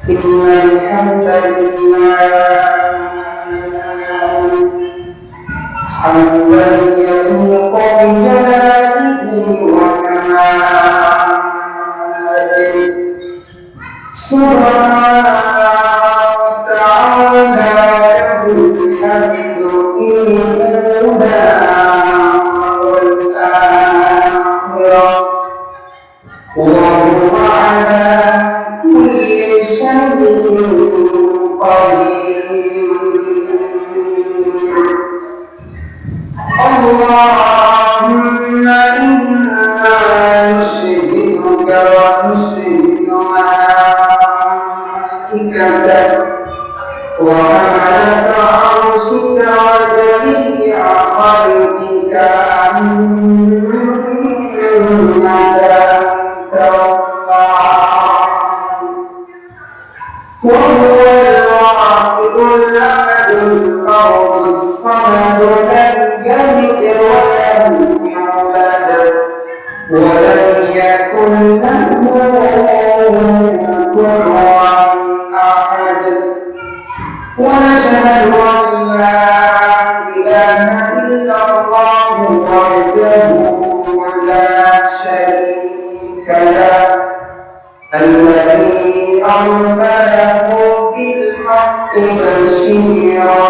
إن الحمد لله حمدا يليق بجلاله وكماله سبحانه وتعالى له الحمد في الأولى والآخرة وهو على كل شيء قدير. اللهم إنا نشهدك ونشهد ملائكتك وملائكة عرشك وجميع خلقك أنك أنت الله وهو الواحد الأحد الفرد الصمد لم يلد ولم يولد ولم يكن له كفوا أحد ونشهد أن لا إله إلا الله وحده لا شريك له الذي أرسله بالحق بشيرا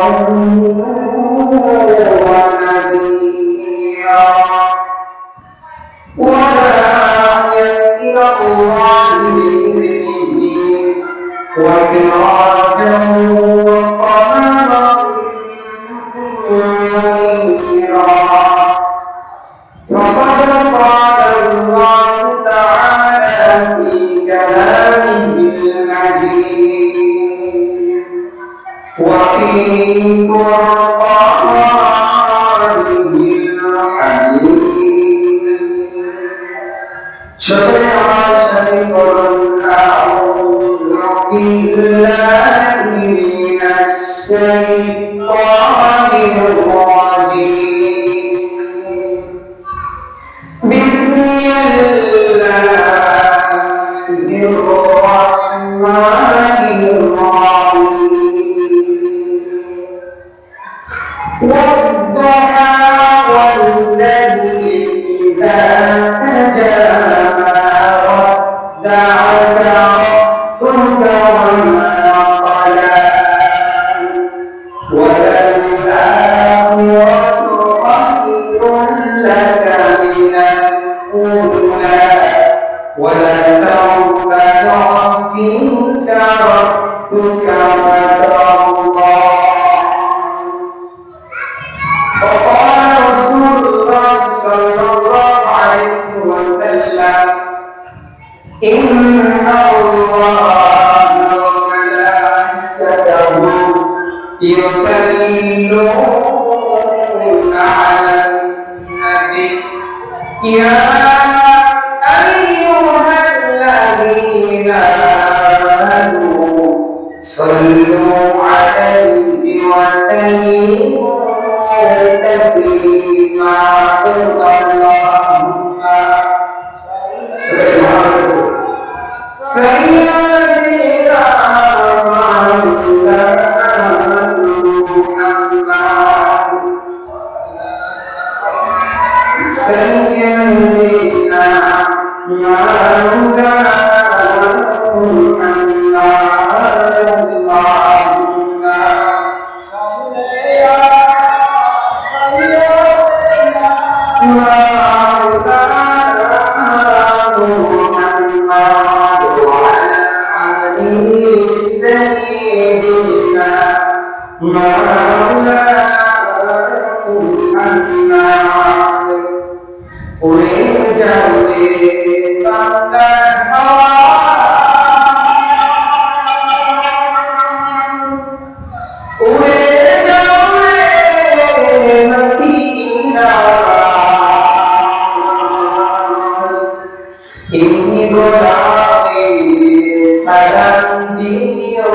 ونذيرا وداعيا إلى الله بإذنه وسراجا وقمرا منيرا. فقد قال الله تعالى في كلامه المجيد وفي قرآنه الحميد شريك أعوذ بالله من الشيطان الرجيم. بسم الله الرحمن الرحيم. والضحى والليل إذا سجى ما ودعك ربك وما قلى وللآخرة خير لك من الأولى ولسوف يعطيك ربك فترضى. وقال رسول الله صلى الله عليه وسلم إن الله وملائكته يصلون على النبي يا أيها الذين آمنوا صلوا عليه وسلموا تسليما. اللهم سيدنا سيدنا مولانا salam jiyo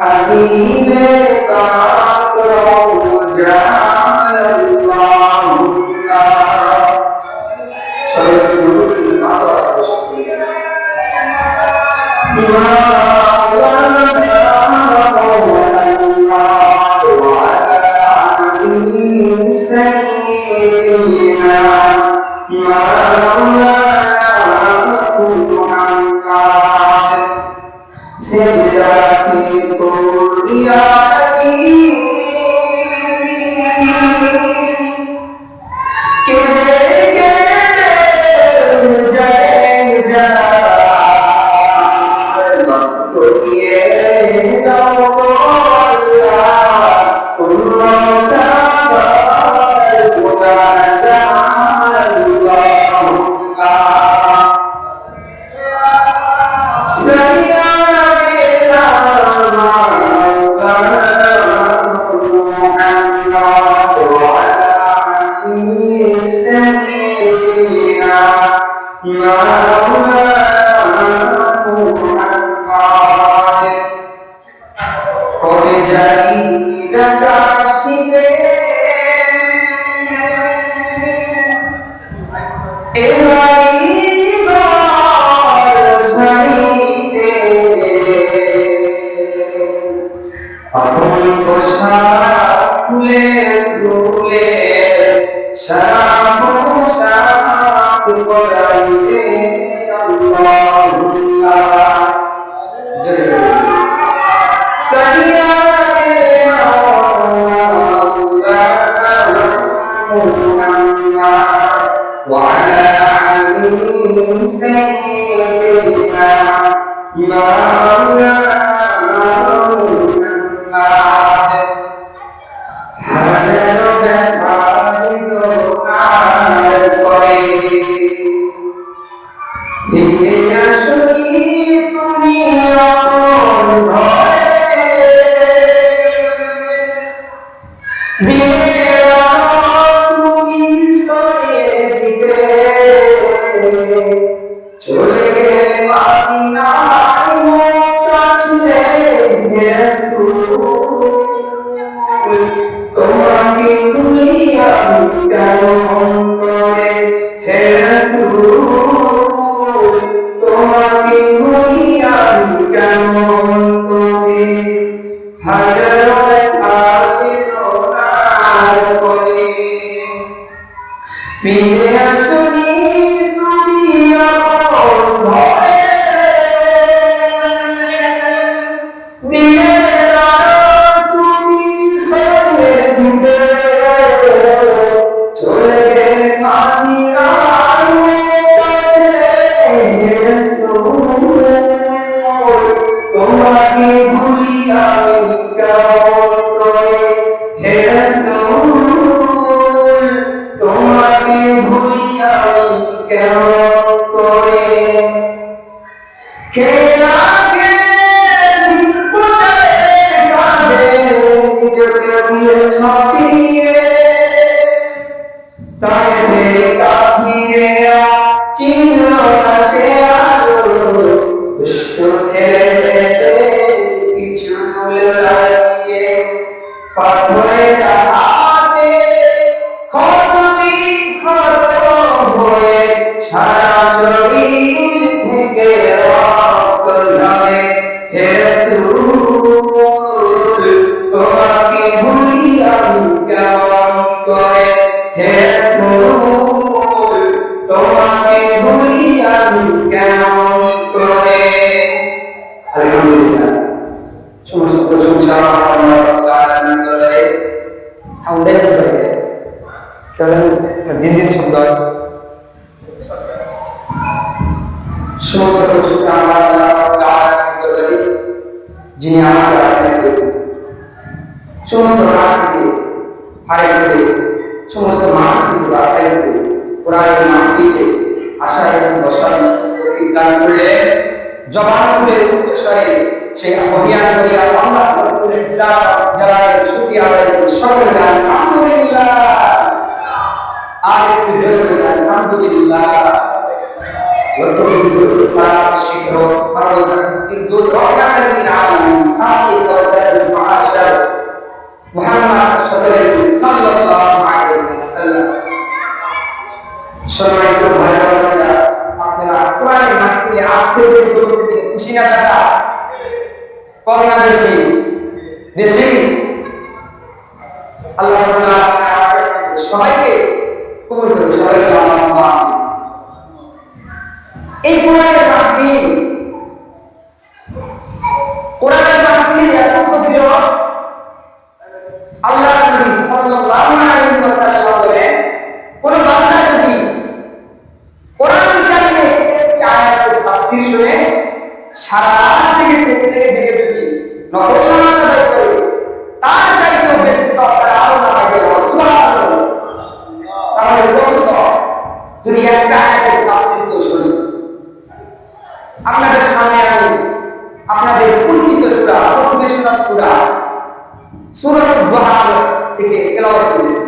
habibe pak roja Allahumma sallallahu alaihi wa sallam. সেজদা কি করিয়া কি কেঁদে কেঁদে যায় যায় করিয়ে দাও গো আল্লাহ উম্মতার গুনাহগার আল্লাহুম্মা সাল্লি আলা মুহাম্মাদ ওয়া আলা আলিহি সাল্লিনা করে যাই আকাশিতে এবার ছাইতে আপন পোশাক খুলে খুলে সারা পোশাক পরাইতে আল্লাহুম্মা জয় সাল্লি আলা মুহাম্মাদ ওয়া আলা আলিহি সাল্লিনা মাওলানা মুহাম্মাদ হাজার ব্যথার দোনার পরে ফিরে আসনি তুমি আপন ঘরে দিনের আলো তুমি সরিয়ে দিতে চলে গেলে মদিনায় মক্কা ছেড়ে রাসূল তোমাকে ভুলি আমি কেমন করে হে রাসূল তোমাকে ভুলি আমি কেমন করে হাজার ব্যথার বেদনার পরে ফিরে আসনি তুমি আপন ঘরে দিনের আলো তুমি সরিয়ে দিতে চলে গেলে মদিনার মক্কা ছেড়ে রাসূল তোমাকে ভুলি আমি কেমন করে হে রাসূল তোমাকে ভুলি আমি কেমন করে কে আগে দিন পৌঁছায় কাঁধে নিজেকে দিয়েছ ফিরিয়ে তাই মেরে কাফিরে চিহ্ন সে আলো দুষ্ট ছেলেদের কিছু ভুলে দাঁড়িয়ে পাথরের হাতে ক্ষত বিক্ষত হয়ে সারা শরীর থেকে রক্ত ঝরে হে রাসূল তোমাকে ভুলি আমি কেমন করে হে রাসূল তোমাকে ভুলি আমি কেমন করে আলহামদুলিল্লাহ সমস্ত প্রশংসা আল্লাহ তাআলার দরবারে সাউন্ডের দরবারে কারণ জিন্দিন শব্দ সমস্ত প্রশংসা আল্লাহ তাআলার দরবারে যিনি আমাদের আপনাকে সমস্ত রাতকে হারে করে সমস্ত মানুষকে বাছাই করে কোরআনের মাহফিলে আশা এবং বসার তৌফিক দান করলেন জবান খুলে উচ্চস্বরে সেই অভিযান করে আল্লাহ রাব্বুল ইজ্জাত জালালের শুকরিয়া আদায় করে সকলে আলহামদুলিল্লাহ আর একটু জোরে বলি আলহামদুলিল্লাহ وكل إسلام شكر فرض الدود رحمة للعالمين صلى وسلم محمد صلى الله عليه وسلم সম্মানিত ভাই বোনেরা আপনারা কোরআনের মাহফিলে আসতে উপস্থিত থেকে খুশি না থাকা বাংলাদেশে দেশে আল্লাহ তাআলা সবাইকে কবুল করুন সবাইকে আল্লাহুম্মা এই কোরআনের মাহফিল রাত জেগে জেগে জেগে যদি নফল নামাজ আদায় করে তার চাইতেও বেশি সওয়াব তার আরো না হবে। সুবহানাল্লাহ। তাহলে কোন সওয়াব যদি একটা আয়াতের তাফসীর তো শুনি। আপনাদের সামনে আমি আপনাদের পরিচিত সূরা, প্রতিবেশনার সূরা সূরাতুল দুহা থেকে তেলাওয়াত করেছি।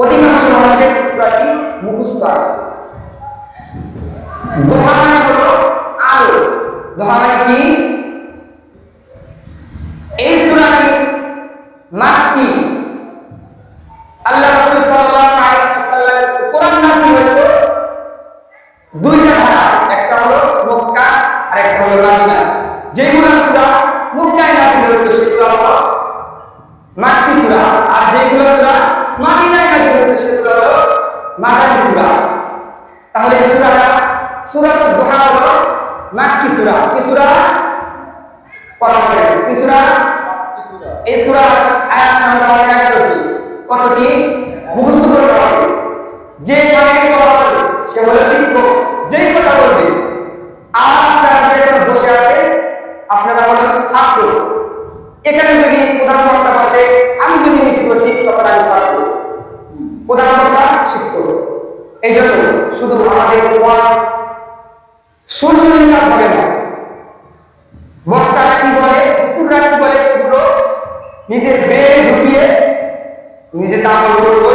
অধিকাংশ মানুষের সূরাটি মুখস্থ আছে। দুহা মানে হলো আলো। দুহা মানে কি? এই সূরাটি মাক্কি। আল্লাহ রাসূল সাল্লাল্লাহু আলাইহি ওয়াসাল্লামের কোরআন নাযিল হয়েছে দুইটা ধারা, একটা হলো মক্কা আর একটা হলো মদিনা। যেগুলো সূরা মক্কায় নাযিল হয়েছে সেগুলো হলো মাক্কি সূরা, আর যেগুলো সূরা মদিনায় নাযিল হয়েছে সেগুলো হলো মাদানী সূরা। তাহলে এই সূরাটা সূরাতুল দুহা হলো মাক্কি সূরা। কি সূরা? কি সূরা? এই সূরা আয়াত সংখ্যা 11টি। কতটি? মুখস্থ করতে হবে। যে মানে সে হলো শিক্ষক, যেই কথা বলবে। আর আপনারা যেখানে বসে আছে আপনারা হলেন ছাত্র। এখানে যদি প্রধান বক্তা বসে, আমি যদি নিষেধ করছি তখন আমি ছাত্র, প্রধান বক্তা শিক্ষক। এই জন্য শুধু আমাদের ওয়াজ শুনলেই কাজ হবে না। বক্তারা কি বলে, হুজুররা কি বলে, এগুলো নিজের বেয়ে ঢুকিয়ে নিজে তামল করবো।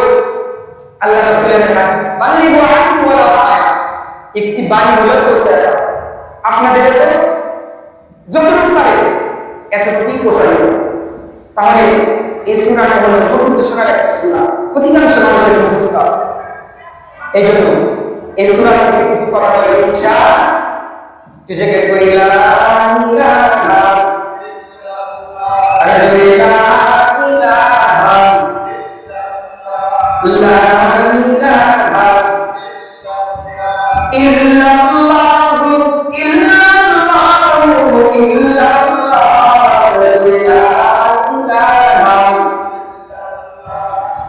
আল্লাহ রাসূলের হাদিস বাল্লিগু আন্নি ওয়ালাউ আয়া, একটি বাণী হলো পৌঁছে দাও। আপনাদের তো যতটুকু পারে এতটুকুই পৌঁছে দাও। তাহলে এই সূরাটা হলো প্রতিবেশনার একটা সূরা, অধিকাংশ মানুষের মুখস্থ আছে। এই জন্য এই সূরা থেকে কিছু কথা বলে ইচ্ছা তুঝে করি লা ইলাহা ইল্লাল্লাহু ইল্লাল্লাহু ইল্লাল্লাহু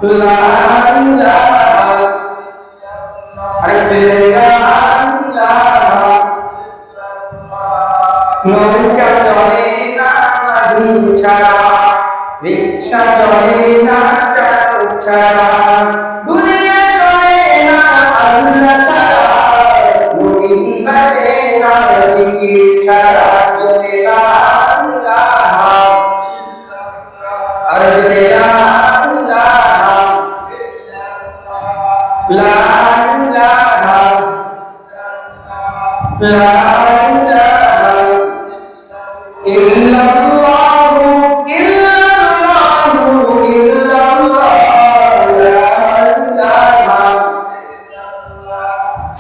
লা ইলাহা নৌকা চলে না মাঝি ছাড়া, রিকশা চলে না চালক ছাড়া, দুনিয়া চলে না আল্লাহ ছাড়া, মুমিন বাঁচে না জিকির ছাড়া। জোরে লা ইলাহা আর জোরে লা ইলাহা লা ইলাহা লা ইলাহা ইল্লাল্লাহু ইল্লাল্লাহু ইল্লাল্লাহু লা ইলাহা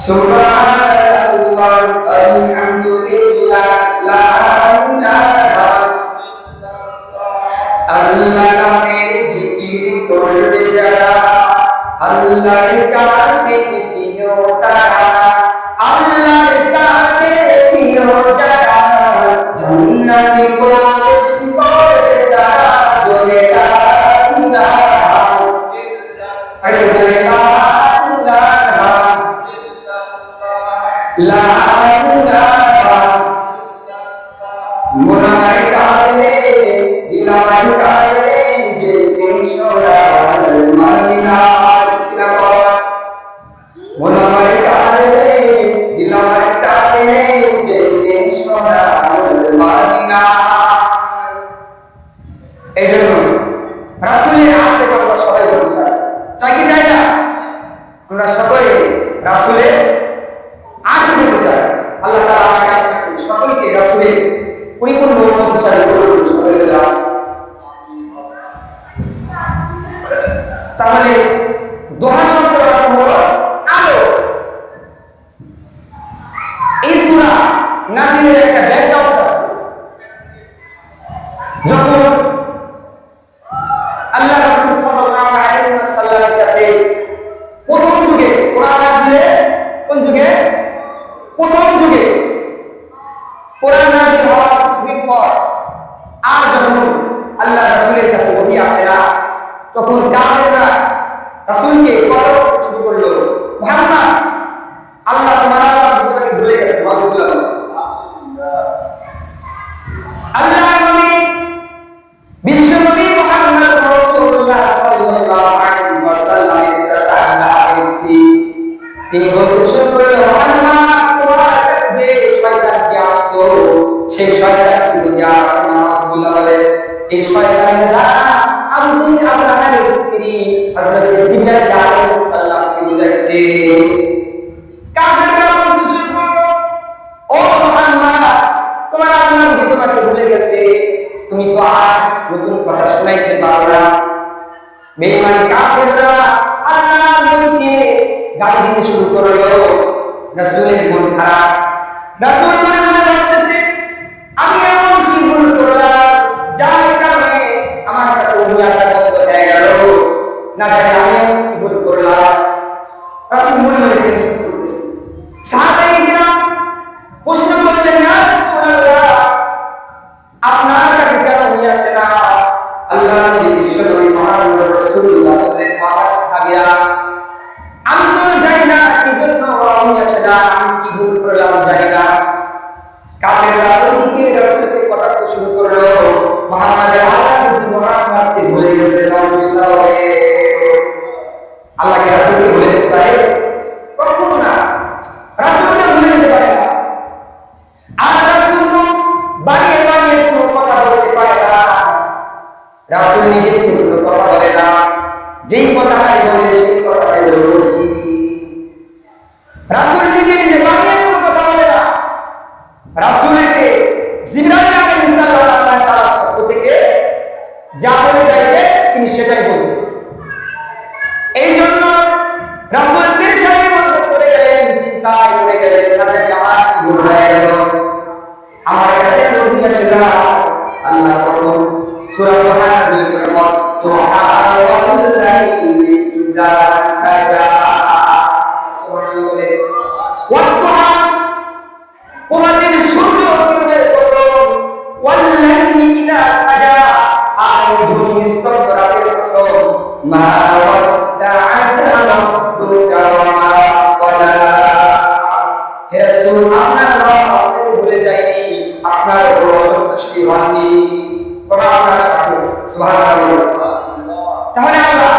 সুবহানাল্লাহ আলহামদুলিল্লাহ লা ইলাহা আল্লাহ নামের জিকির করবে যারা, আল্লাহর কাছে প্রিয় তারা, আল্লাহর কাছে প্রিয় যারা, জান্নাতে প্রবেশ করবে তারা। জোরে লা ইলাহা আরে জোরে লা ইলাহা লা ইলাহা মনায় কালে দিলায় কালে যে সোনার মদিনা। মনায় কালে দিলায় কালে যে সোনার মদিনা। এই জন্য রাসূলের আশিক আমরা সবাই হতে চাই। চাই কি চাই না? আমরা সবাই রাসূলের আশিক হতে চাই। আল্লাহ তাআলা আমাদের সকলকে রাসূলের পরিপূর্ণ উম্মত হিসেবে গড়ে তুলুন। তাহলে দোহা শব্দের অর্থ হলো আলো। এই সূরা নাযিলের একটা ব্যাকগ্রাউন্ড আছে। যখন আল্লাহ রাসূল সাল্লাল্লাহু আলাইহি ওয়াসাল্লামের কাছে প্রথম যুগে কোরআন নাযিলে, কোন যুগে? প্রথম যুগে কোরআন নাযিল হওয়ার কিছুদিন পর আর যখন আল্লাহ রাসূলের কাছে ওহী আসে না, তখন কাফেররা রাসূলকে কলম শুরু করলো, মুহাম্মদ আল্লাহ তোমার ভিতরে ভুলে গেছে। আল্লাহর নবী বিশ্বনবী মুহাম্মদ রাসূলুল্লাহ সাল্লাল্লাহু আলাইহি ওয়াসাল্লামের চাচা স্ত্রী তিনি বলতে শুরু করলেন, তোমার কাছে যে শয়তানটি আসতো সেই শয়তানটি যদি আসে নাউযুবিল্লাহ বলে এই শয়তানের দ্বারা আমি আল্লাহর স্ত্রী হযরত জিবরাইল আলাইহিস সালামকে বুঝাইছে। কাফেররা বলতে শুরু করলো, ও মুহাম্মদ তোমার আল্লাহ কি তোমাকে ভুলে গেছে? তুমি তো আর নতুন কথা শোনাইতে পারো না। বেঈমান কাফেররা আল্লাহর নবীকে গালি দিতে শুরু করলো। রাসূলের মন খারাপ। রাসূল মনে মনে ভাবতেছে, আমি এমন কি ভুল করলাম যার কারণে আমার কাছে ওহী আসা বন্ধ হয়ে গেল? না জানি আমি কি ভুল করলাম। রাসূল মনে মনে টেনশন করতেছে। সাহাবায়ে কিরাম প্রশ্ন করলেন, ইয়া রাসূলুল্লাহ আপনার কাছে কেন ওহী আসে না? আল্লাহর নবী বিশ্বনবী মুহাম্মদ রাসূলুল্লাহ বললেন, আমার সাহাবীরা আমি তো জানি না কি জন্য ওহী আসে না, আমি কি ভুল করলাম জানি না। কাফেররা ওইদিকে রাসূলকে কথা শুরু করলো, মুহাম্মদের আল্লাহ যদি মুহাম্মদকে ভুলে গেছে। রাসূলুল্লাহ আল্লাহকে রাসূলকে ভুলে যেতে পারে? কখনো না, রাসূলকে ভুলে যেতে পারে না। আর রাসূল বানিয়ে বানিয়ে কোনো কথা বলতে পারে না। রাসূল নিজে থেকে কোনো কথা বলে না, যেই কথাটাই বলে সেই কথাটাই বলে। রাসূল নিজে নিজে বানিয়ে কোনো কথা বলে না। রাসূলকে জিবরাইল আলাইহিস সালাম আল্লাহ তাআলার পক্ষ থেকে যা বলে যাইবে তিনি সেটাই বলবেন। এই জন্য রাসূল পেরেশানির মধ্যে পড়ে গেলেন, চিন্তায় পড়ে গেলেন, না জানি আমার কি ভুল হয়ে গেল, আমার কাছে ওহী আসে না। আল্লাহ তখন সূরা মুহাম্মদ বলেন, ওয়াত্তুহা ওয়াল লাইলি ইযা সাজা। সুবহানাল্লাহ বলে, ওয়াত্তুহা তোমাদের সূর্য কিরণের কসম, ওয়াল লাইলি ইযা সাজা আর নজুম নিস্তব্ধ রাতের কসম, মা ওয়াদ্দাআকা রাব্বুকা ওয়া মা ক্বালা। হে রাসূল আপনার রব আপনাকে ভুলে যায়নি, আপনার উপর অসন্তুষ্টি হননি, বরং আপনার সাথে আছে। সুবহানাল্লাহ। তাহলে আমরা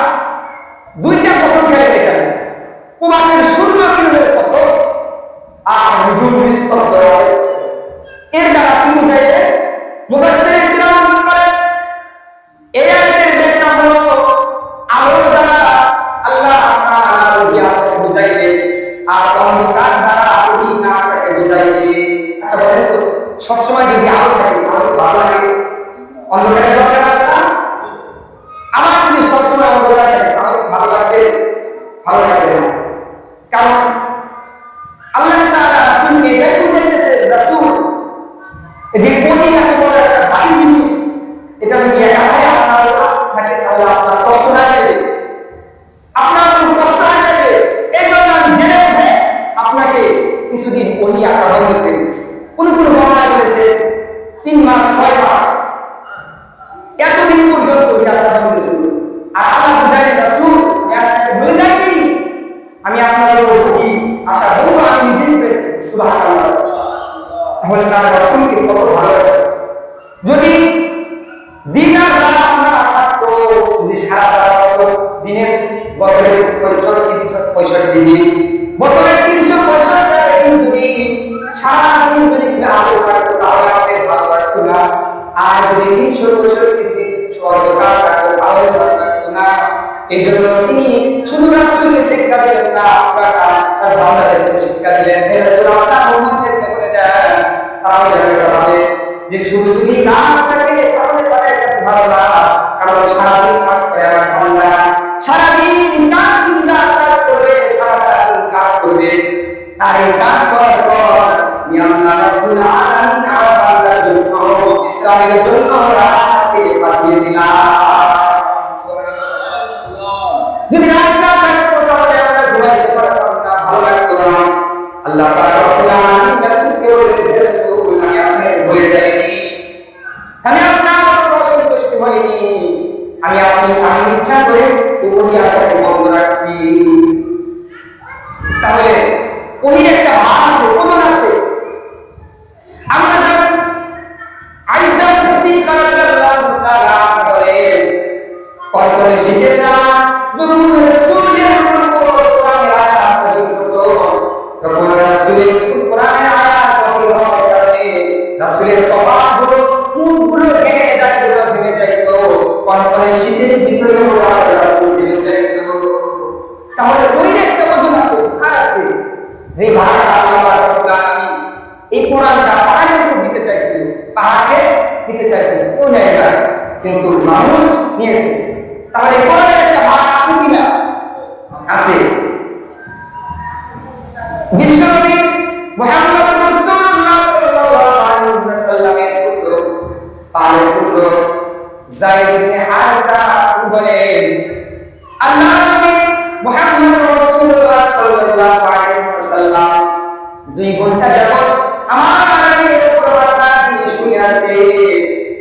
দুইটা কসম খেলে দেখেন, তোমাদের সূর্য কিরণের কসম আর নজুম নিস্তব্ধ রাতের কসম। এর দ্বারা কি বুঝাইছে? মুফাসসিরিন কিরাম বলেন এই আয়াতের ব্যাখ্যা হলো আলোর দ্বারা আল্লাহ তাআলা ওহী আসাকে বুঝাইবে, আর অন্ধকার দ্বারা ওহী না আসাকে বুঝাইবে। আচ্ছা বলেন তো, সবসময় যদি আলো থাকে তাহলে ভালো লাগে? অন্ধকারের দরকার আছে না? আমার যদি সবসময় অন্ধকার থাকে তাহলে ভালো লাগবে? ভালো লাগবে না। কারণ আল্লাহ তাআলা রাসূলকে এটাই বুঝাইতেছে, রাসূল যে ওহী এত বড় একটা ভারী জিনিস, এটা যদি একাধারে আপনার কাছে থাকে তাহলে আপনার কষ্ট হয়ে যাবে, আপনার কষ্ট হয়ে যাবে। এই জন্য আমি জেনে বুঝে আপনাকে কিছুদিন ওহী আসা বন্ধ করে দিয়েছি। কোন বর্ণনা করেছে 3 মাস 6 মাস এতদিন পর্যন্ত ওহী আসা বন্ধ ছিল। আর আল্লাহ বুঝাইলেন, রাসূল আমি আপনাকে ভুলে যাইনি, আমি আপনার ওহী আসা বন্ধ আমি নিজেই করে দিয়েছি। সুবহানাল্লাহ। তাহলে তার রাসূলকে কত ভালোবাসে। যদি দিন আর রাত আপনারা থাকতো, যদি সারা বছর দিনের বছরের 65 দিন, বছরের 365 দিন যদি সারাদিন যদি আলো থাকতো তাহলে আমাদের ভালো লাগতো না। আর যদি 365 দিন অন্ধকার থাকতো তাহলে ভালো লাগতো না। এই জন্য তিনি শুধু রাসূলকে শিক্ষা দিলেন না, তার বান্দাদেরকে শিক্ষা দিলেন। হে রাসূল আপনার উম্মতদেরকে বলে দেন, তারাও জানতে পারবে যে শুধু যদি না থাকে তাহলে তাদের কাছে ভালো না। কারণ সারাদিন কাজ করে আমার বান্দা, সারাদিন কাজ করবে, সারাদিন কাজ করবে। আর এই কাজ করার পর আল্লাহ রাব্বুল আলামিন আমার বান্দার জন্য ইসলামের জন্য রাতকে পাঠিয়ে দিলাম। যদি রাত না থাকতো তাহলে আমরা ঘুমাইতে পারতাম না, ভালো লাগতো না। আল্লাহ পাক রব্বুল আলামিন রাসূলকে বললেন, রাসূল আমি আপনাকে ভুলে যাইনি, আমি আপনার উপর অসন্তুষ্ট হইনি, আমি ইচ্ছা করে এই ওহী আসাকে বন্ধ রাখছি। তাহলে ওহীর একটা মান আছে, ওজন আছে। আমরা আয়েশা কপালগুলো মুখগুলো ঘেমে দাঁড়িয়ে ঘেমে যাইতো, কনকনে শীতের ভিতরে ওরা রাসূল ঘেমে যাইতো। তাহলে ওই একটা ওজন আছে, ভার আছে, যে ভারটা আল্লাহ রাব্বুল আলামিন এই কোরআনটা পাহাড়ের উপর দিতে চাইছিল, পাহাড়ে দিতে চাইছিল, কেউ নেয় না, কিন্তু মানুষ নিয়েছে। তাহলে কোরআনের একটা ভাগ আছে কিনা? আছে। বিশ্বনবী মুহাম্মদ রাসূলুল্লাহ সাল্লাল্লাহু আলাইহি ওয়াসাল্লামের পুত্র পালের পুত্র যায়েদ ইবনে হারিসা বলেন, আল্লাহ নবী মুহাম্মদ রাসূলুল্লাহ সাল্লাল্লাহু আলাইহি ওয়াসাল্লাম 2 ঘন্টা যাবত আমার বাড়ির উপর মাথা দিয়ে শুয়ে আছে,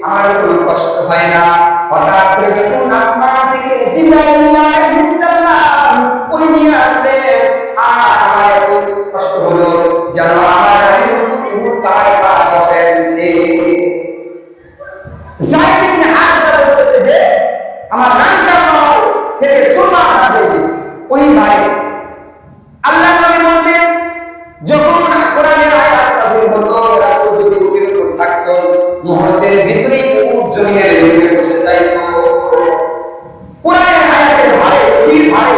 আমার কোনো কষ্ট হয় না। হঠাৎ করে যখন আসমান থেকে জিবরাইল আলাইহিস সালাম ওই নিয়ে আসলেন, আর আমার এত কষ্ট হলো যেন আমার উপর পায়ে পা বসায় দিয়েছে। যায়েদ ইবনে হারিসা বলতেছে যে আমার রানটা থেকে চুরমার হয়ে যাবে। ওই ভাই আল্লাহ নবী বলতেন, যখন কোরআনের আয়াত নাযিল হতো, রাসূল যদি উটের উপর থাকতো, মুহূর্তের ভিতরেই উট জমিনের ভিতরে বসে যাইতো। কোরআনের আয়াতের ভারে এই ভারে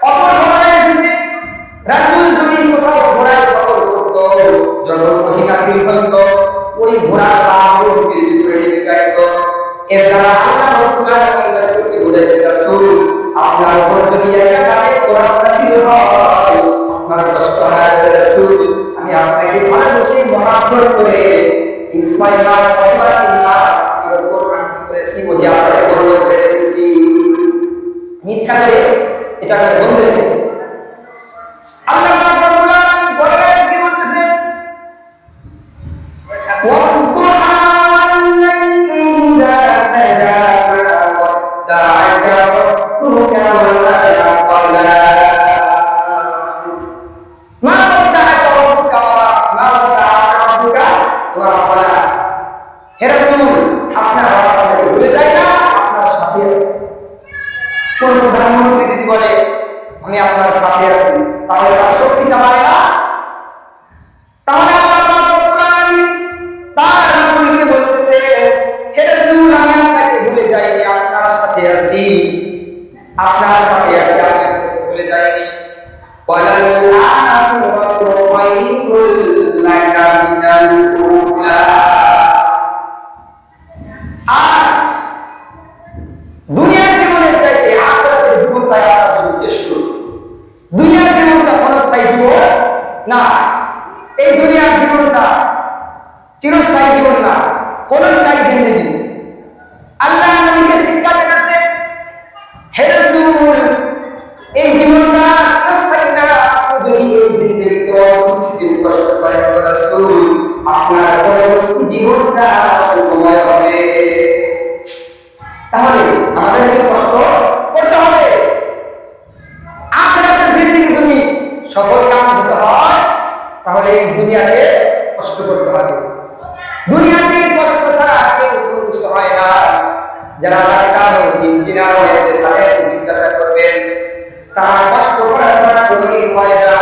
অপর ঘোড়ায় এসেছে, রাসূল যদি কোথাও ঘোড়ায় সফর করতো, যখন ওহী নাযিল হতো, ওই ঘোড়ার পা উটের ভিতরে ঢুকে যাইতো। এর দ্বারা আল্লাহ রাব্বুল আলামিন রাসূলকে বলেছেন, রাসূল আপনার উপর যদি একটা ভাবে কোরআন নাযিল হয়, আপনার কষ্ট হয় রাসূল, আমি আপনাকে ভালোবেসে মহব্বত করে ইসমাইল মাস অথবা 3 মাস আপনার উপর নাযিল করেছি, ওই আশায় পূর্ণ করে দিয়েছি। ইচ্ছা করে এটা করে বন্ধ রেখেছি। আল্লাহ রাব্বুল আলামিন বলেন, কি বলতেছেন, হে রাসূল আপনার আপনাকে ভুলে যায় না, আপনার সাথে আছে। কোন প্রধানমন্ত্রী যদি বলে আমি আপনার সাথে আছি, তাহলে তার শক্তি কামায় না? তাহলে আল্লাহ রাব্বুল আলামিন তার রাসূলকে বলতেছে, হে রাসূল আমি আপনাকে ভুলে যাইনি, আপনার সাথে আছি, আপনার সাথে আছি, আমি আপনাকে ভুলে যাইনি। ওয়ালাল আখিরাতু খায়রুল লাকা মিনাল উলা। আর দুনিয়ার জীবনের চাইতে আখিরাতের জীবনটা আপনার জন্য শ্রেষ্ঠ। দুনিয়ার জীবনটা ক্ষণস্থায়ী জীবন না, এই দুনিয়ার জীবনটা চিরস্থায়ী জীবন না, ক্ষণস্থায়ী জিন্দেগি। আল্লাহ নবীকে শিক্ষা দিতেছে, হে রাসূল এই জীবনটা চিরস্থায়ী না, আপনি যদি এই জিন্দেগিতে কিছুদিন কষ্ট করেন তো রাসূল আপনার পরবর্তী জীবনটা সুখময় হবে। তাহলে আমাদেরকে কষ্ট করতে হবে। আখিরাতের জিন্দেগি যদি সফল কাম হতে হয়, তাহলে এই দুনিয়াতে কষ্ট করতে হবে। দুনিয়াতে কষ্ট ছাড়া কেউ কোনো কিছু হয় না। যারা ডাক্তার হয়েছে, ইঞ্জিনিয়ার হয়েছে, তাদের জিজ্ঞাসা করবেন, তারা কষ্ট করা ছাড়া কোনো কিছু হয় না।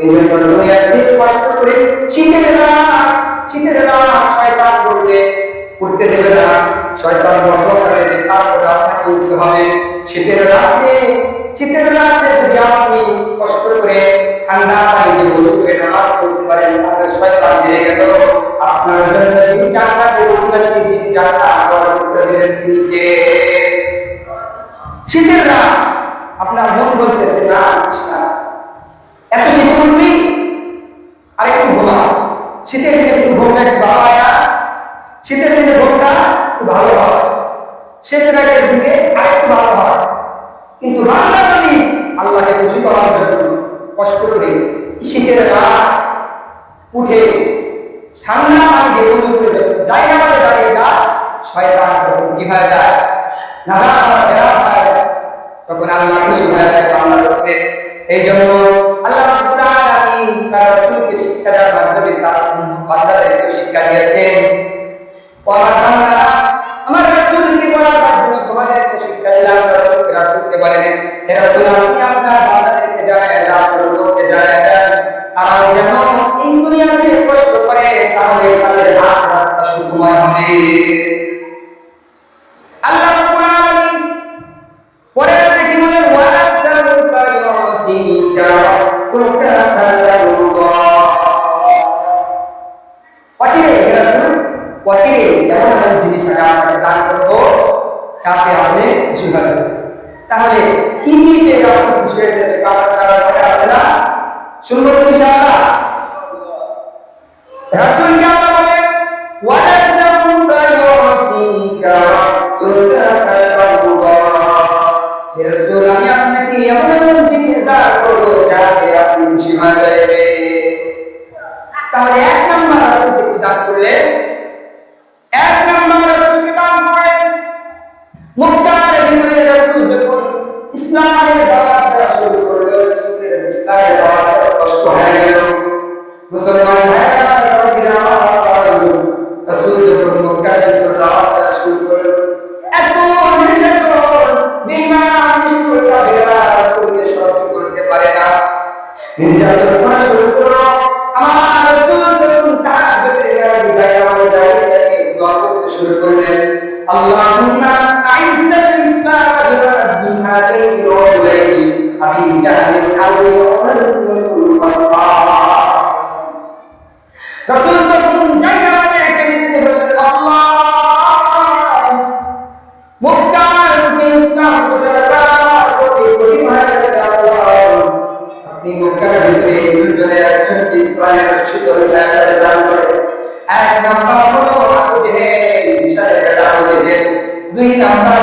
এই জন্য দুনিয়াতে কষ্ট করে শীতের রাত শয়তান করবে, উঠতে দেবে না, শয়তান ওয়াসওয়াসা দেবে, তারপরে আপনাকে উঠতে হবে। শীতের রাতে যদি আপনি কষ্ট করে ঠান্ডা পানিতে গোসল করে নামাজ পড়তে পারেন, তাহলে শয়তান হেরে গেল। আপনার জন্য যিনি জান্নাতের অধিবাসী, যিনি জান্নাত বরকত করে দিলেন, তিনি কে? শীতের রাত আপনার মন বলতেছে না কৃষ্ণা এত শীত উঠবি, আর একটু ঘুমা। শীতের দিনে একটু ঘুমটা একটু ভালো হয় না? শীতের দিনে ঘুমটা একটু ভালো হয়, শেষ রাতের দিকে আর একটু ভালো হয়। কিন্তু বান্দা যদি আল্লাহকে খুশি করার জন্য কষ্ট করে শীতের রাত উঠে ঠান্ডা পানিতে গোসল করে জায়গা মতো দাঁড়িয়ে যায়, শয়তান তখন কি হয়ে যায়? নাজাত হয়ে যায়। তখন আল্লাহ খুশি হয়ে যায় বান্দার উপরে। এই জন্য আল্লাহ রাব্বুল আলামিন তার রাসূলকে শিক্ষা দেওয়ার মাধ্যমে তার বান্দাদেরকে শিক্ষা দিয়েছেন, আমার রাসূলকে বলার মাধ্যমে তোমাদেরকে শিক্ষা দিলাম। রাসূলকে বলেন, হে রাসূল আপনি আপনার বান্দাদেরকে জানায় দেন, আপনার লোককে জানায় দেন, তারা যেন এই দুনিয়াতে কষ্ট করে, তাহলে তাদের আখিরাতটা সুখময় হবে। আল্লাহ রাব্বুল আলামিন পরে কি বলেন, ওয়া সালুকা ইউতিকা রাব্বুকা ফাতারুল্লাহ। অচিরে রাসূল, অচিরে এমন এমন জিনিস আমি আপনাকে দান করবো যাতে আপনি খুশি হবেন। তাহলে কি কি পেয়ে রাসূল খুশি হয়েছে কারণ আছে না, শুনবো ইনশাআল্লাহ। রাসূল কি আল্লাহ বলেন, ওয়া সালুকা ইউতিকা রাব্বুকা ফাতারুল্লাহ। হে রাসূল, আমি আপনাকে এমন এমন জিনিস দান করবো যাতে আপনি খুশি হয়ে যাবেন। তাহলে এক নাম্বার রাসূলকে কি দান করলেন? এক নাম্বার রাসূলকে দান করলেন মক্কার ভিতরে রাসূল যখন ইসলামের দাওয়াত দেওয়া শুরু করলো, রাসূলের ইসলামের দাওয়াত কষ্ট হয়ে গেল। মুসলমান ভাইরা রাসূল যখন মক্কার ভিতরে দাওয়াত দেওয়া শুরু করলো, এত নির্যাতন বেঈমান নিষ্ঠুর কাফেররা রাসূলকে সহ্য করতে পারে না, নির্যাতন করা শুরু করলো। আমার রাসূল যখন তাহাজ্জুদের নামাজে দাঁড়িয়ে দোয়া করতে শুরু করলেন, আল্লাহুম্মা আইজ্জাল ইসলাম বিরাব্বি হাদিহি রাজুলাইনি আবি জাহলিন আবি উমর রাসূল তখন জায়গাতে কেঁদে বললেন, আল্লাহ, মক্কার ইসলাম প্রচার করার প্রতি কঠিন হয়ে গেছে। আল্লাহ, আপনি মক্কার ভিতরে দুজনের একজনকে ইসলামের শিক্ষক সাহেব দান করে। এক নাম্বার হলো আবু জেহেল, বিশালের দান দিলেন। দুই নাম্বার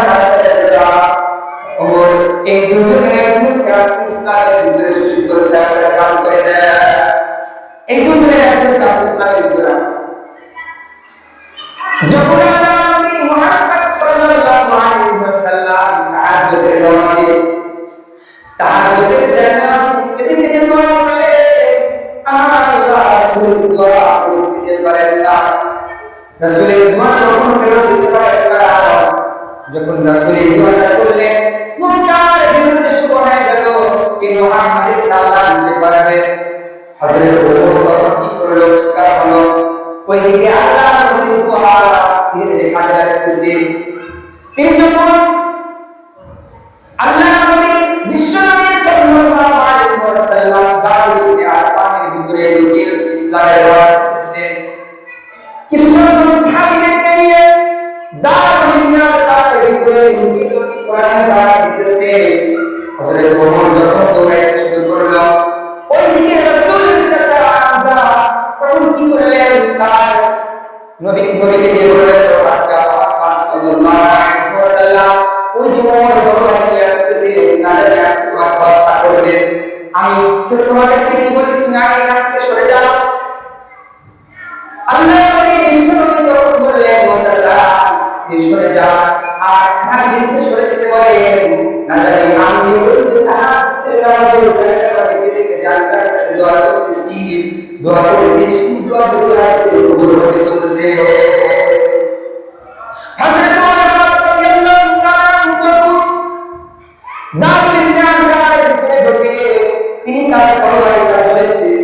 ওমর, এই দুজনের একজনকে ইসলামের ভিতরে শিক্ষক সাহেব দান করে দেন। এই দুজনের একজনকে ইসলামের ভিতরে যখন নবী মুহাম্মদ সাল্লাল্লাহু আলাইহি ওয়াসাল্লাম তাহাজ্জুদের নামাজে তাহাজ্জুদের জামাতে কেঁদে দোয়া করলেন, আমার রাসূল দোয়া করতে পারেন না, রাসূলের দোয়া যখন ফেরত দিতে পারেন না। যখন রাসূলের দোয়াটা করলেন, মক্কার ভিতরে শুরু হয়ে গেল কি মুহাম্মদের আল্লাহ দিতে পারবে। হযরত ওমর তখন কি করলো, শিকার হলো। ওইদিকে আল্লাহ নবীর দোয়া ধীরে ধীরে কাজে লাগতেছে। তিনি যখন আল্লাহ নবী বিশ্বনবী সাল্লাল্লাহু আলাইহি ওয়াসাল্লাম দারুল আরকামের ভিতরে লুকিয়ে ইসলামের দাওয়াত দিতেছেন, কিছু সংখ্যক সাহাবীদেরকে নিয়ে দারুল আরকামের ভিতরে লুকিয়ে কোরআনের দাওয়াত দিতেছে। হযরত ওমর যখন দৌড়াইতে শুরু করলো, ওইদিকে রাসূলের কাছে আযা তখন কি করলেন, তার নবীকে দিয়ে বললেন, মুহাম্মদ সাল্লাল্লাহু আলাইহি ওয়াসাল্লাম ওই যে ওমর দৌড়াইতে আসতেছে, নাজারে আসতে কথা করবে। আমি ছোট ভাইকে কি বলি, তুমি আগে কাটতে সরে যাও। আল্লাহ নবী বিশ্বনবী তখন বললেন, মুহাম্মদ সরে যাও। আর সাহাবীদেরকে সরে যেতে বলেন। নাজারে আমি যে বলতে তাহাজ্জুদের নামাজে দেখে জানতে পারছি দোয়া করতেছি, দোয়া করেছি, দোয়া করতে আসছে, কবুল হতে চলছে। হযরত ওমর রাদিয়াল্লাহু তাআলা দারুল আরকামের ভিতরে ঢুকে তিনি তার তরবারির কাছে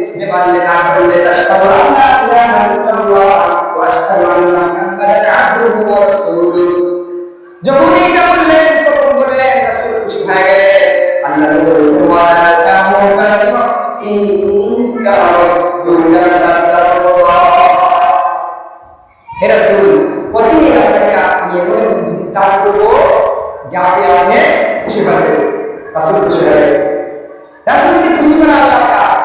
ছুঁড়ে মারলেন, আর বললেন, আশহাদু আল্লা ইলাহা ইল্লাল্লাহ ওয়া আশহাদু আন্না মুহাম্মাদান আবদুহু ওয়া রাসূলুহু। যখন এটা বললেন তখন বললেন, রাসূল খুশি হয়ে গেলেন। আল্লাহ বলেছেন, ওয়া আসামুকা ইনকা রাব্বুকা ফাতারুল্লাহ। হে রাসূল, প্রতিদিন আপনাকে আমি এমন জিনিস দান করব যাতে আপনি খুশি হবেন। রাসূল খুশি হয়ে গেছে। রাসূলকে খুশি করা আল্লাহর কাজ।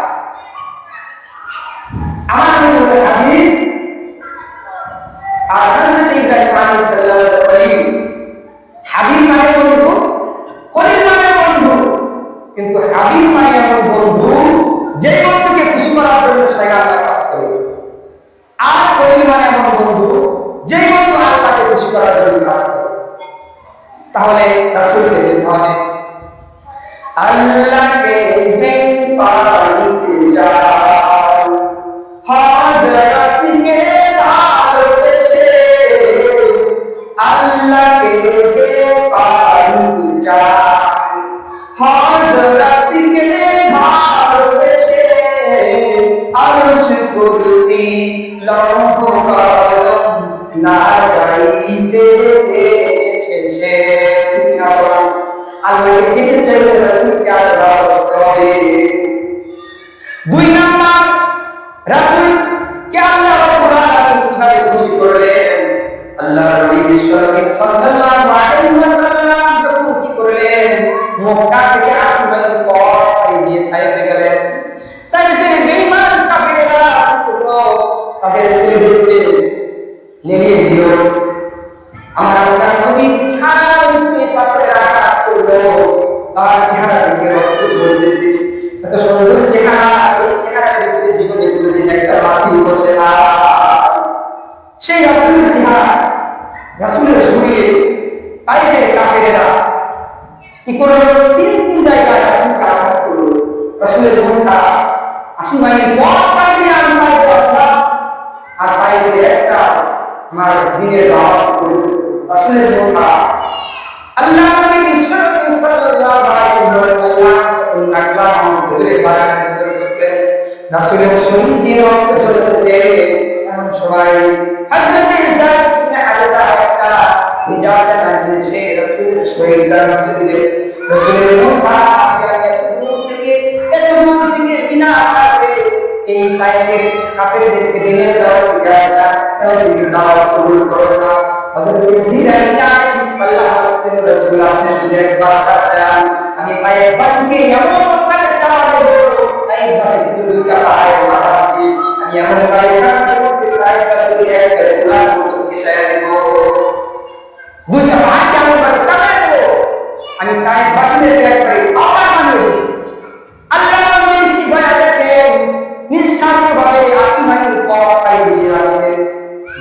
আমার নবী হাবিব আর হযরত ইব্রাহিম আলাইহিস সালাম খলিল। হাবিব মানে বন্ধু, খলিল মানে বন্ধু। কিন্তু হাবিব মানে এমন বন্ধু যে বন্ধুকে খুশি করার জন্য সে আল্লাহ কাজ করে। আর খলিল মানে এমন বন্ধু যে বন্ধু আল্লাহকে খুশি করার জন্য কাজ করে। তাহলে রাসূলকে দিতে হবে আল্লাহকে যে পাইতে চাও, হযরতকে ভালোবেসে আল্লাহকে যে পাইতে চাও, হযরতকে ভালোবেসে আরশ কুরসি লৌহ না চাইতে পেয়েছে সে। আল্লাহকে পেতে চাইলে রাসূলকে আল্লাহ বুঝতে হবে। দুই নাম্বার, রাসূলকে আল্লাহ রাব্বুল আলামিন কিভাবে খুশি করলেন? আল্লাহ নবী বিশ্বনবী সাল্লাল্লাহু আলাইহি ওয়াসাল্লাম যখন কি করলেন, মক্কা থেকে ৮০ মাইল পথ পাড়ি দিয়ে তাইফে গেলেন। তাইফের বেঈমান কাফিররা কি করলো? তাদের ছেলেদেরকে লেলিয়ে দিল। আমার আল্লাহ নবী ছাড়া উপরে পাথরে আঘাত করলো, তার চেহারা থেকে রক্ত ঝরতেছে। এত সুন্দর চেহারা, এই চেহারার ভিতরে জীবনে কোনোদিন একটা হাসি বসে না। সেই রাসূলের চেহারা, রাসূলের শরীরে তাইফের কাফেরেরা কি করলো? তিন জায়গায় রাসূলকে আঘাত করলো। রাসূলের মন খারাপ, ৮০ মাইল পথ পাড়ি দিয়ে আমি তাইফে আসলাম, আর তাইফে একটা আমার দিনের দাওয়াত করলো। রাসূলের মন খারাপ। আল্লাহ নবী বিশ্বনবী সাল্লাল্লাহু আলাইহি ওয়াসাল্লাম নাকলা হুজুরের বাগানের ভিতরে ঢুকলেন। রাসূলের শরীর দিয়ে রক্ত ঝরতেছে। এমন সময় হযরত ইসহাক ইবনে হারিসা একটা হিজাবটা লাগিয়েছে রাসূলের শরীরটা মুছে দিলেন। রাসূলের মন খারাপ, যে এত দূর থেকে বিনা আশাতে এই তাইফের কাফেরদেরকে দিনের দাওয়াত দিতে আসলাম, তাওহীদের দাওয়াত কবুল করো না। হযরত জিবরাইল আলাইহিস সালাম বললেন, রাসূল আপনি শুধু একবার দেন, আমি তাইফবাসীকে এমন ভাবে চাওয়া দেব, তাইফবাসী শুধু দুইটা পাহাড়ের মাঝামাঝি, আমি এমন ভাবে চাওয়া দেব যে তাইফবাসীকে একটা গোলার মতো মিশাইয়া দেব। দুইটা পাহাড় এমন ভাবে চাওয়া দেব, আমি তাইফবাসীদেরকে একবারে পাহাড় বানিয়ে দেব। আল্লাহ নবী কি বলে দেখেন, নিঃস্বার্থভাবে ৮০ মাইল পথ পাড়ি দিয়ে আসলেন,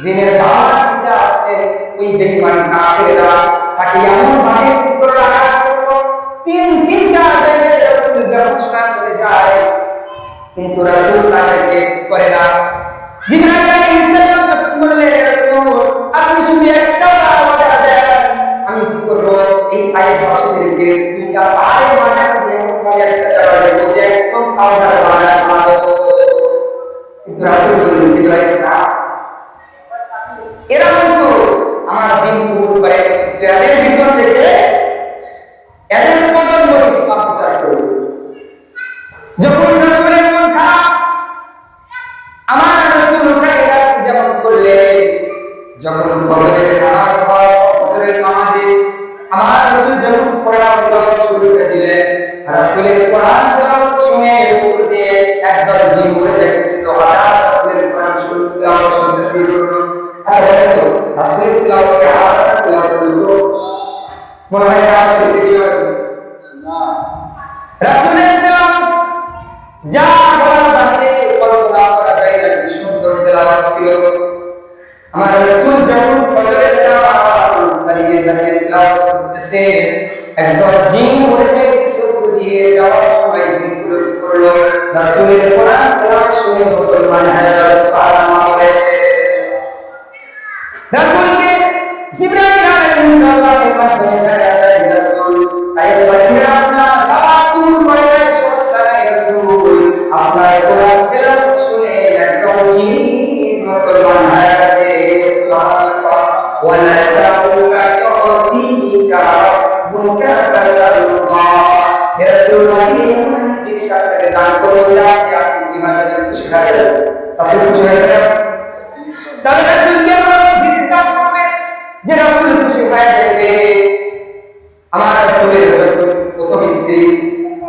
দিনের দাওয়াত দিতে আসলেন। ওই বেঈমান কাফেররা তাকে এমন ভাবে কি করে আঘাত করলো, তিনটা জায়গায় রাসূল ব্যবস্থা করে যায়, কিন্তু রাসূল তাদেরকে করে না। জিবরাইল আলাইহিস সালাম যখন বললেন, রাসূল আপনি শুধু একটা অর্ডার দেন, আমি কি করব? এই তাইফবাসীদেরকে দুইটা পাহাড়ের মাঝামাঝি এমন ভাবে একটা জায়গা দেব যে একদম পাহাড়ের মাঝামাঝি। কিন্তু রাসূল বললেন, জিবরাইল না, এরা কিন্তু আমার দিন কবুল করে, এদের ভিতর থেকে এদের প্রজন্ম ইসলাম প্রচার করবে। যখন রাসূলের মন খারাপ, আমার রাসূল এরা যেমন করলেন, যখন ফজরের নামাজ হয়, ফজরের নামাজে আমার রাসূল যখন কোরআন তেলাওয়াত শুরু করে দিলেন, রাসূলের কোরআন তেলাওয়াত শুনে উপর দিয়ে একদল জিন উড়ে যাইতেছিল। হঠাৎ রাসূলের কোরআন তেলাওয়াত শুনতে শুরু করলো। আচ্ছা বলেন তো, রাসূলের তেলাওয়াতকে আলাদা তেলাওয়াত করলো, মনে হয় না শুনতে দিও না। রাসূলের তেলাওয়াত যা বলার বাহিরে কল্পনা করা যায় না, কি সুন্দর তেলাওয়াত ছিল। আমার রাসূল যখন ফজরের নামাজ দাঁড়িয়ে দাঁড়িয়ে তেলাওয়াত করতেছে, একদল জিন উড়ে যাইতেছে। উপর দিয়ে যাওয়ার সময় জিনগুলো কি করলো? রাসূলের কোরআন তেলাওয়াত শুনে মুসলমান হয়ে গেল। সুবহানাল্লাহ বলে রাসূলকে জিবরাইল আলাইহিস সালামের মাধ্যমে জানায় দেয়, রাসূল তাইফবাসীরা আপনার দাওয়াত কবুল করে নাই, সমস্যা নাই রাসূল, আপনার কোরআন তেলাওয়াত শুনে একদম জিন মুসলমান হয়ে গেছে। সুবহানাল্লাহ। ওয়ালা সাউকা ইউতিকা রাব্বুকা ফাতারদা। হে রাসূল, আপনি এমন জিনিস আপনাকে দান করবেন যে আপনি কি মানবেন, খুশি হয়ে যাবেন। রাসূল খুশি হয়ে যাবেন। তাহলে রাসূলকে জিনিস দান করবেন যে রাসূল খুশি হয়ে যাবে। আমার রাসূলের প্রথম স্ত্রী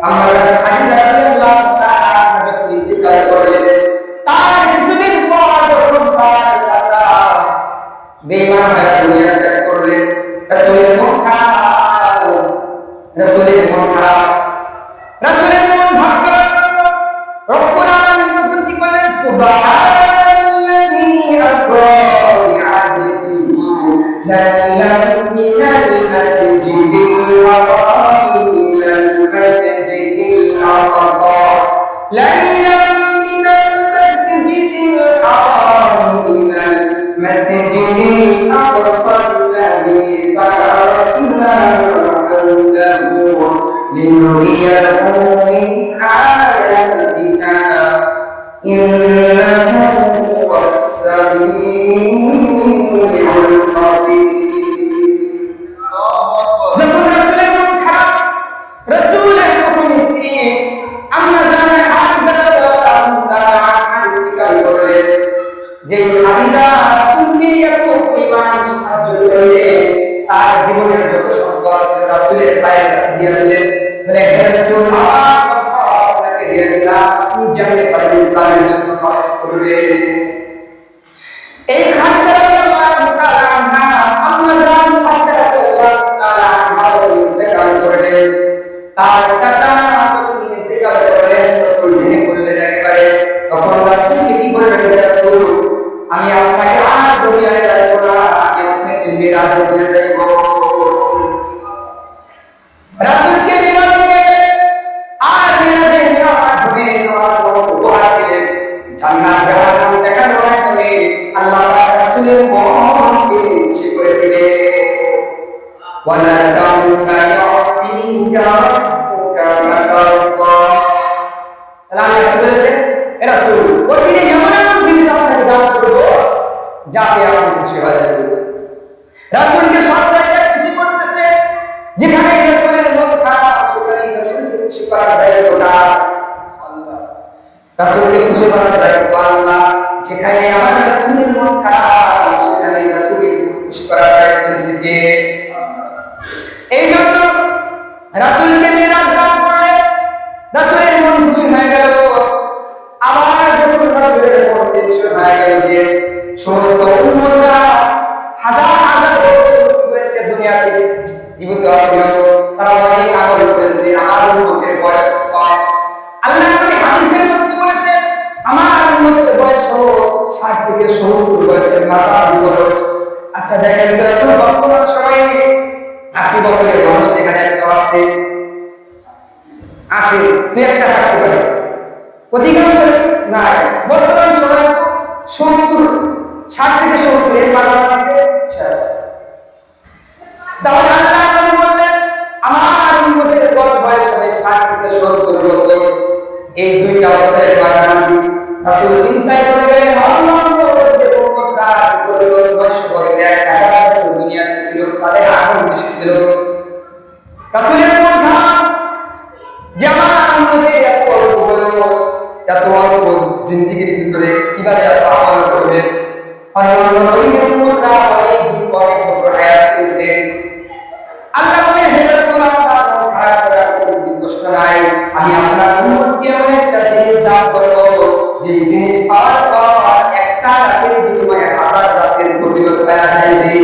আমার খাদিজা রাদিয়াল্লাহু তাআলা যখন ইন্তেকাল করলেন, তার কিছুদিন পর যখন তার চাচা বেঈমান হয়ে দুনিয়া ত্যাগ করলেন, রাসূলের মন খারাপ, রাসূলের মন খারাপ, রাসূলের মন ভাগ করার জন্য রব্বুল আলামিন তখন কি করলেন? সুবহানাল্লাযী আসরা বি'আবদিহি লাইলান মিনাল মাসজিদিল হারাম ইলাল মাসজিদিল আকসা, লাইলান মিনাল মাসজিদিল হারাম ইলাল মাসজিদিল আকসা আল্লাযী বারাকনা হাওলাহু লিনুরিয়াহু মিন আয়াতিনা ইন্নাহু হুয়াস সামিউল যখন রাসূলের মন খারাপ, রাসূলের প্রথম স্ত্রী আম্মা জানে খাদিজা রাদিয়াল্লাহু তাআলা ইন্তিকাল করলেন। যে খাদিজা রাসূলকে এত পরিমাণ সাহায্য করেছে, তার জীবনের যত সম্পদ ছিল রাসূলের পায়ের কাছে দিয়ে দিলেন। বলে, হে রাসূল, আমার সম্পদ আপনাকে দিয়ে দিলাম, আপনি জানতে পারবেন ইসলামের জন্য খরচ করবেন। এই খাদিজা রাদিয়াল্লাহু তাআলা আনহা আম্মা জান খাদিজা রাদিয়াল্লাহু তাআলা আনহা ইন্তেকাল করলেন। তার চাচা যখন ইন্তেকাল করলেন, রাসূল ভেঙে পড়লেন একেবারে। তখন রাসূলকে কি বললেন, রাসূল, আমি আপনাকে আর দুনিয়ায় রাখবো না, আমি আপনাকে মেরাজ দিয়ে যাইব। রাসূলকে মেরাজ দিয়ে আর মেরাজে নেওয়ার মাধ্যমে উপহার দিলেন। জান্নাত জাহান্নাম দেখানোর মাধ্যমে আল্লাহ পাক রাসূলের মনকে ইচ্ছে করে দিলেন। ওয়ালা সাউফা ইউতিকা রাব্বুকা ফাতারদা। আল্লাহ বলেছেন, হে রাসূল, ওদিনে এমন এমন জিনিস আপনাকে দান করব যাতে আপনি খুশি হয়ে যাবেন। রাসূলকে সব জায়গায় খুশি করতেছে। যেখানে রাসূলের মন খারাপ, সেখানে রাসূলকে খুশি করার দায়িত্বটা আল্লাহ। রাসূলকে খুশি করার দায়িত্ব আল্লাহ। যেখানে আমার রাসূলের মন খারাপ, সেখানে রাসূলকে খুশি করার দায়িত্ব নিয়েছে কে? এই জন্য রাসূলকে মিরাজ দান করে রাসূলের মন খুশি হয়ে গেল। আবার যখন রাসূলের মন টেনশন হয়ে গেল যে সমস্ত উম্মতরা হাজার হাজার বছর করেছে দুনিয়াতে জীবিত আছে, তারা অনেক আমল করেছে, আমার উম্মতের বয়স কম। আল্লাহ নবী হাদিসের মধ্যে বলেছেন, আমার উম্মতের বয়স হলো 60 থেকে 70 বয়সের মাঝামাঝি বয়স। আচ্ছা দেখেন তো, এখন বর্তমান সময়ে 80 বছরের বয়স এখানে একটা আছে, দুই একটা থাকতে পারে, অধিকাংশ নাই। বর্তমান সময় 60 থেকে 70 এর মাঝামাঝি শেষ। তাহলে আল্লাহ নবী বললেন, আমার উম্মতের বয়স হবে 60 থেকে 70 বছর। এই দুইটা বছরের মাঝামাঝি রাসূল চিন্তায় পড়ে গেলেন, আল্লাহ নবীর উম্মতরা বয়স বছরে 1000 বছর দুনিয়াতে ছিল, তাদের আমল বেশি ছিল। রাসূলের মন খারাপ যে আমার উম্মতের এত অল্প বয়স, এত অল্প জিন্দেগির ভিতরে কিভাবে এত আমল করবে। অন্যান্য নবীর উম্মতরা অনেক যুগ, অনেক বছর হায়াত পেয়েছে। আল্লাহ বলেন, হে রাসূল, আপনার মন খারাপ করার কোনো প্রশ্ন নাই। আমি আপনার উম্মতকে এমন একটা জিনিস দান করব, যে জিনিস পাওয়ার পর একটা রাতের বিনিময়ে 1000 রাতের ফজিলত পাওয়া যাবে।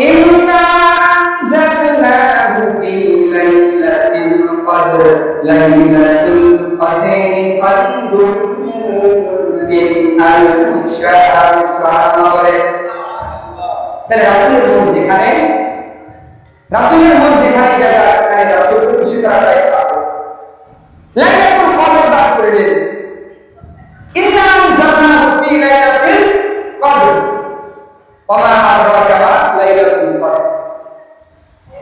ইন্না আনজালনাহু ফি লাইলাতিল কদর, লাইলাতুল কদরি খায়রুম মিন আলফি শাহর। সুবহানাল্লাহ। তাহলে রাসূলের মন যেখানে গেছে, সেখানে রাসূলকে খুশি করার দায়িত্ব লাইলাতুল কদর দান করলেন। ইন্না আনজালনাহু ফি লাইলাতিল কদর ওয়া মা আদরাকা মা লাইলাতুল কদর।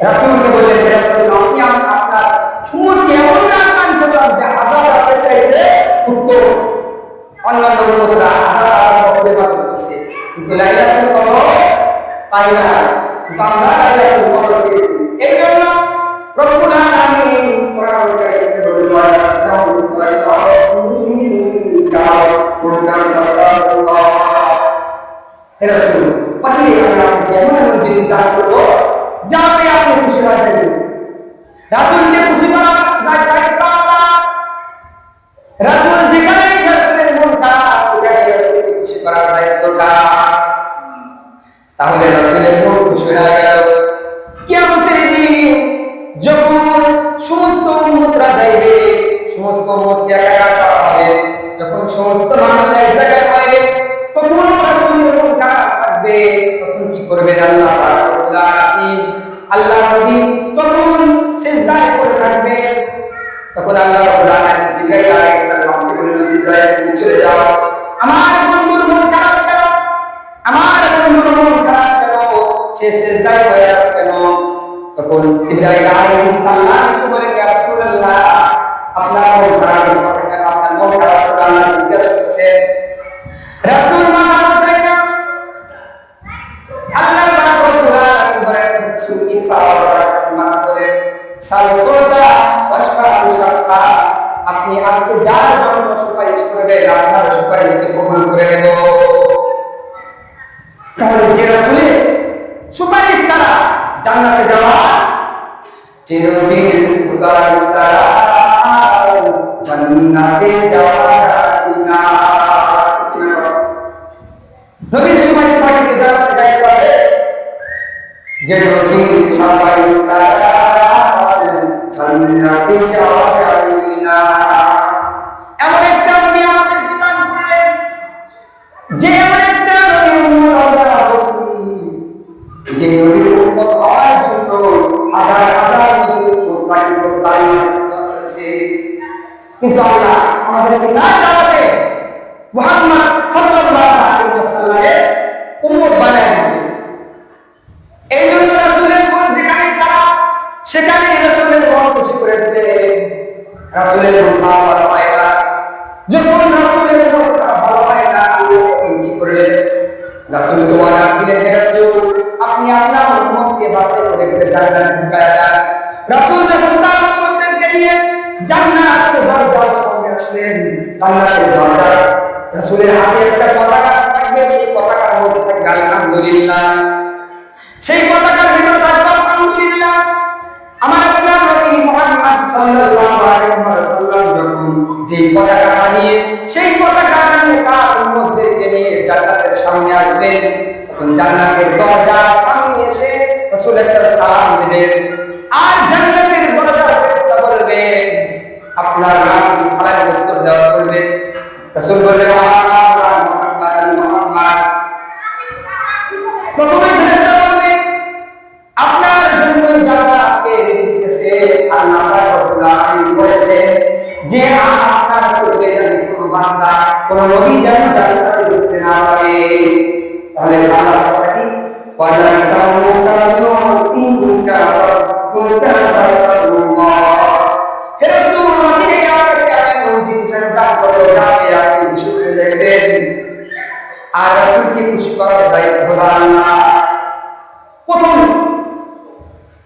রাসূলকে বললেন, হে রাসূল, আপনি আপনার উম্মতকে এমন দান করলাম যে 1000 রাতের চাইতে উত্তম। অন্যান্য উম্মতরা 1000 বছরের ইবাদত করছে, কিন্তু লাইলাতুল কদর পায় না। আমরা লাইলাতুল কদর পেয়েছি। এই জন্য রব্বুল আলামিন কোরআনুল কারীমে বলেন, হে রাসূল, পাঠিয়ে আমরা আপনাকে এমন এমন জিনিস দান করব যাতে আপনি খুশি হয়ে যাবেন। রাসূলকে খুশি করার দায়িত্ব আল্লাহ। রাসূল যেখানে রাসূলের মন খারাপ, সেখানে রাসূলকে খুশি করার দায়িত্বটা। তাহলে রাসূলের মন খুশি হয়ে গেল। কিয়ামতের দিন যখন সমস্ত উম্মতরা যাইবে, সমস্ত উম্মতকে একাকার করা হবে, যখন সমস্ত মানুষ এক জায়গায় হবে, তখন রাসূলের মন খারাপ থাকবে। তখন কি করবেন আল্লাহ রাব্বুল আলামিন? আল্লাহ নবী তখন সিজদায় পড়ে থাকবে। তখন আল্লাহ রাব্বুল আলামিন জিবরাইল আলাইহিস সালামকে বললেন, জিবরাইল, তুমি চলে যাও, আমার বন্ধুর মন খারাপ কেন? আমার বন্ধুর মন খারাপ কেন? সে সিজদায় পড়ে আছে কেন? তখন জিবরাইল আলাইহিস সালাম এসে বলেন, ইয়া রাসূলুল্লাহ, আপনার মন খারাপের কথা কেন? আপনার মন খারাপ কথা আল্লাহ জিজ্ঞাসা করেছেন। রাসূল মাথা সালকোদা ওয়াসফাউ শাফা, আপনি আজকে যার জন্য সুপারিশ করবেন আপনার সুপারিশকে কবুল করে নেব। তাহলে যে রাসূলের সুপারিশ ছাড়া জান্নাতে যাওয়া চিরদিন সুপারিশ ছাড়া জান্নাতে যাওয়া যায় না। নবীর সুপারিশ ছাড়া কি জান্নাতে যাইতে পারবে? যে নবীর সুপারিশ ছাড়া জান্নাতে যাওয়া যায় না। এমন একটা নবী আমাদের বিধান করলেন, যে এমন একটা নবী যে নবীর উম্মত হওয়ার জন্য হাজার হাজার নবীর কোরবানি করেছে, কিন্তু আল্লাহ আমাদেরকে না চাওয়াতে মুহাম্মদ সাল্লাল্লাহু আলাইহি ওয়াসাল্লামের উম্মত বানায় দিয়েছে। এই জন্য রাসূলের মন যেখানে তারা সেখানে রাসূলের মন খুশি করে দিলেন। রাসূলের মন ভালো হয় না, যখন রাসূলের মন ভালো হয় না কি করলেন? রাসূলকে ওয়াদা দিলেন, হে রাসূল আপনি আপনার উম্মতকে বাছাই করে করে জান্নাতে ঢুকায়া দেন। রাসূল যখন তার উম্মতদেরকে নিয়ে জান্নাতের দরজার সামনে আসলেন, জান্নাতের দরজা রাসূলের হাতে একটা পতাকা থাকবে, সেই পতাকার মধ্যে থাকবে আলহামদুলিল্লাহ। সেই পতাকার ভিতরে থাকবে আলহামদুলিল্লাহ। আমার আপনার নবী মুহাম্মদ সাল্লাল্লাহু আলাইহি ওয়াসাল্লাম যখন যে পতাকাটা নিয়ে সেই পতাকা নিয়ে তার উম্মতদেরকে নিয়ে জান্নাতের সামনে আসবেন, তখন জান্নাতের দরজার সামনে এসে রাসূল একটা সালাম দিবেন, আর জান্নাতের দরজার ফেরেশতা বলবেন আপনার নাম কি? সালামের উত্তর দেওয়া করবে। রাসূল বলবেন মুহাম্মদ। তখন ফেরেশতা বলবে আপনার জন্য জান্নাতকে রেখে দিতেছে। আল্লাহ রাব্বুল আলামিন বলেছেন যে আপনার পূর্বে যদি কোনো বান্দা কোনো নবী যেন জান্নাতে ঢুকতে না পারে। তাহলে আল্লাহর কথা কি? ওয়ালা সামুকা ইউতিকা রাব্বুকা ফাতাল্লাহ। হে রাসূল আপনি আমাকে এমন জিনিস দান করে যাবে আপনি খুশি হয়ে যাবেন। আর রাসূলকে খুশি করার দায়িত্ব হলো আল্লাহ। প্রথম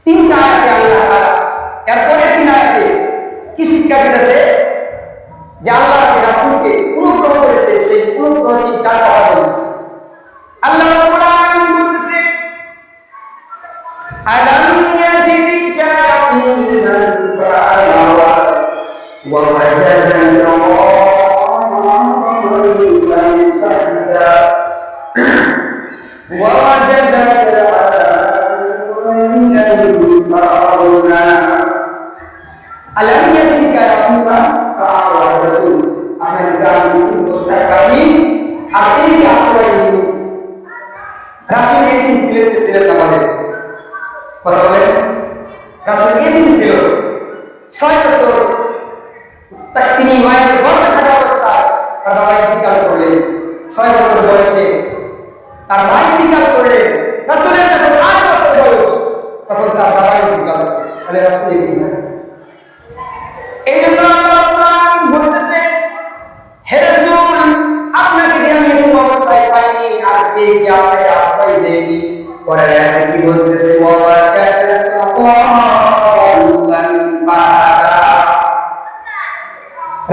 তিনটা আয়াতে আল্লাহ তাআলা এরপরে তিন আয়াতে কি শিক্ষা দিয়েছে? যে আল্লাহ রাসূলকে অনুগ্রহ করেছে, সেই অনুগ্রহ তার কথা বলেছে। আল্লাহ রাব্বুল আলামিন বলতেছে আলাম ইয়াজিদিকা ইয়াতীমান ফাআওয়া ওয়া ওয়াজাদাকা ضالًا فهدى ووجدك আলাম ইয়াতিকা ইয়াতীমা ফাআওয়া। রাসূল আপনাকে গালি মুস্তাক পাইনি, আপনি কি আশ্রয় নিন। রাসূল এতিম ছিলেন কি ছিলেন না? বলেন, কথা বলেন। রাসূল এতিম ছিল 6 বছর, তাই তিনি মায়ের গর্ভে থাকা অবস্থায় তার বাবা ইন্তিকাল করলেন। 6 বছর বয়সে তার মা ইন্তিকাল করলেন। রাসূলের যখন 8 বছর বয়স তখন তার বাবা ইন্তিকাল করলেন। তাহলে রাসূল এতিম না। এই জন্য আল্লাহ রাব্বুল আলামিন বলতেছে হে রাসূল আপনাকে কি আমি এরকম অবস্থায় পাইনি, আর কে কি আপনাকে আশ্রয় দেয়নি? পরের আয়াতে কি বলতেছে? ওয়া ওয়াজাদাকা ضالًا ফাহাদা।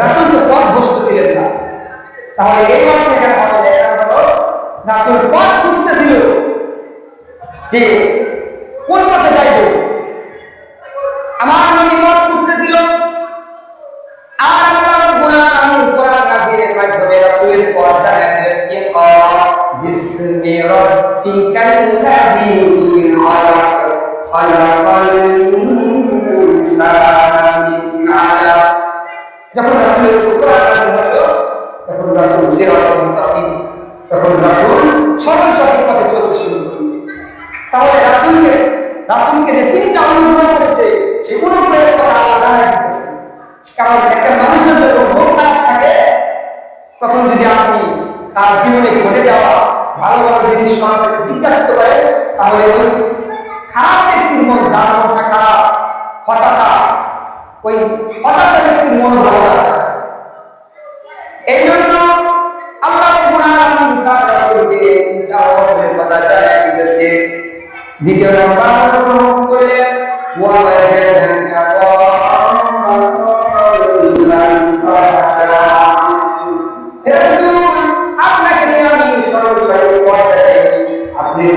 রাসূল তো পথভ্রষ্ট ছিলেন না। তাহলে এই অর্থে এখানে হলো রাসূল পথ খুঁজতেছিল যে কোন পথে যাইব। আমার নবী পথ খুঁজতেছিল, আর আল্লাহ রাব্বুল আলামিন কোরআন নাযিলের মাধ্যমে রাসূলের পথ জানায় দিলেন। ইকরা বিসমি রাব্বিকাল্লাযী খালাক খালাকাল ইনসানা মিন আলাক। যখন রাসূলের কোরআন নাযিল হলো তখন রাসূল সিরাতুল মুস্তাকিম, তখন রাসূল সঠিক পথে চলতে শুরু করলেন। তাহলে রাসূলকে যে তিনটা অনুগ্রহ করেছে সেই অনুগ্রহের কথা আল্লাহ জানায় দিতেছে। কারণ একটা মানুষের যখন মন খারাপ থাকে তখন যদি আপনি তার জীবনে ঘটে যাওয়া ভালো ভালো জিনিস সম্পর্কে জিজ্ঞাসা করেন, তাহলে ওই খারাপ ব্যক্তির মন, যার মনটা খারাপ, ওই হতাশা ব্যক্তির মন ভালো লাগে। এই জন্য আল্লাহ রাব্বুল আলামিন তার রাসূলকে তিনটা অনুগ্রহের কথা জানিয়ে দিতেছে। দ্বিতীয় নম্বর অনুগ্রহ করলেন ওয়া ওয়াজাদাকা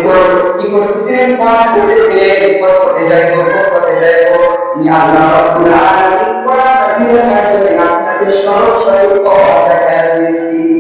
তো কি করতেছিলেন কোরআন পড়তেছিলেন পড়তে যাইবো নি আল্লাহ রাব্বুল আলামিন কোরআন নাযিলের মাধ্যমে আপনাকে সহজ সরল পথ দেখায় দিয়েছি